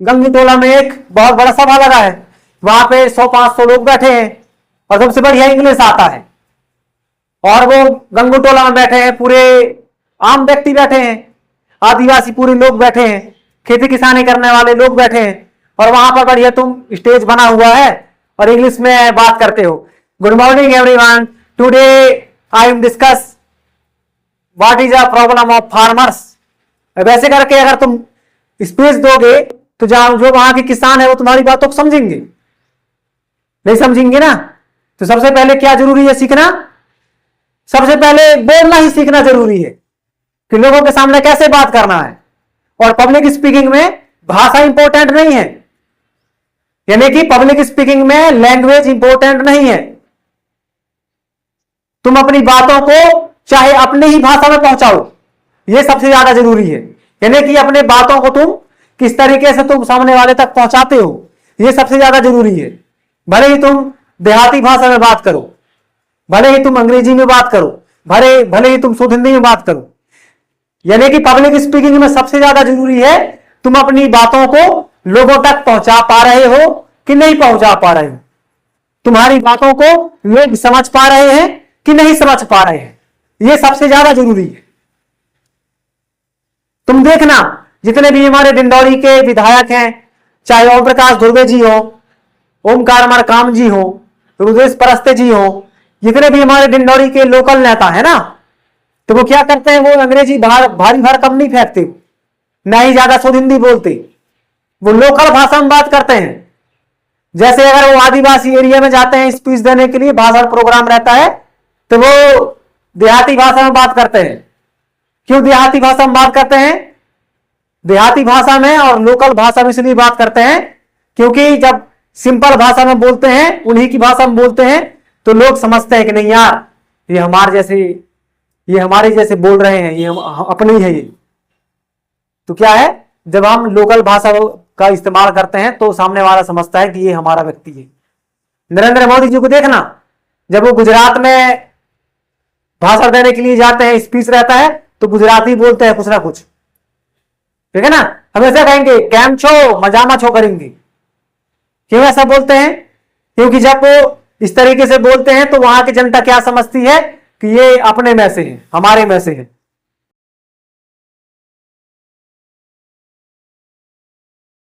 गंगटोला में एक बहुत बड़ा सभा लगा है, वहां पे 100-500 लोग बैठे हैं और सबसे बढ़िया इंग्लिश आता है, और वो गंगटोला में बैठे हैं, पूरे आम व्यक्ति बैठे हैं, आदिवासी पूरे लोग बैठे हैं, खेती किसानी करने वाले लोग बैठे हैं, और वहां पर बढ़िया तुम स्टेज बना हुआ है और इंग्लिश में बात करते हो। Good morning everyone, today I am discuss what is a problem of farmers. वैसे करके अगर तुम स्पेस दोगे तो जो वहां के किसान है वो तुम्हारी बातों को समझेंगे, नहीं समझेंगे ना। तो सबसे पहले क्या जरूरी है सीखना, सबसे पहले बोलना ही सीखना जरूरी है कि लोगों के सामने कैसे बात करना है। और पब्लिक स्पीकिंग में भाषा इंपॉर्टेंट नहीं है, यानी कि पब्लिक स्पीकिंग में लैंग्वेज इंपॉर्टेंट नहीं है। तुम अपनी बातों को चाहे अपने ही भाषा में पहुंचाओ, यह सबसे ज्यादा जरूरी है। यानी कि अपने बातों को तुम किस तरीके से तुम सामने वाले तक पहुंचाते हो, यह सबसे ज्यादा जरूरी है। भले ही तुम देहाती भाषा में बात करो, भले ही तुम अंग्रेजी में बात करो, भले ही तुम शुद्ध हिंदी में बात करो, यानी कि पब्लिक स्पीकिंग में सबसे ज्यादा जरूरी है तुम अपनी बातों को लोगों तक पहुंचा पा रहे हो कि नहीं पहुंचा पा रहे हो, तुम्हारी बातों को लोग समझ पा रहे हैं कि नहीं समझ पा रहे हैं, यह सबसे ज्यादा जरूरी है। तुम देखना जितने भी हमारे डिंडौरी के विधायक हैं, चाहे ओम प्रकाश धुर्वे जी हो, ओमकार मरकाम जी हो, रुद्रेश परस्ते जी हो, जितने भी हमारे डिंडौरी के लोकल नेता है ना, तो वो क्या करते हैं, वो अंग्रेजी भारी भरकम नहीं फेंकते, ना ही ज्यादा शुद्ध हिंदी बोलते, वो लोकल भाषा में बात करते हैं। जैसे अगर वो आदिवासी एरिया में जाते हैं स्पीच देने के लिए, भाषण प्रोग्राम रहता है, तो वो देहाती भाषा में बात करते हैं। क्यों देहाती भाषा में बात करते हैं? देहाती भाषा में और लोकल भाषा में इसलिए बात करते हैं क्योंकि जब सिंपल भाषा में बोलते हैं, उन्हीं की भाषा में बोलते हैं, तो लोग समझते हैं कि नहीं यार ये हमारे जैसे बोल रहे हैं, ये हम अपने ही है ये। तो क्या है, जब हम लोकल भाषा का इस्तेमाल करते हैं तो सामने वाला समझता है कि ये हमारा व्यक्ति है। नरेंद्र मोदी जी को देखना, जब वो गुजरात में भाषण देने के लिए जाते हैं, स्पीच रहता है, तो गुजराती बोलते हैं कुछ ना कुछ, ठीक है ना। हमेशा कहेंगे कैम छो, मजामा छो करेंगे। क्यों ऐसा बोलते हैं? क्योंकि जब वो इस तरीके से बोलते हैं तो वहां की जनता क्या समझती है कि ये अपने में से है, हमारे में से है।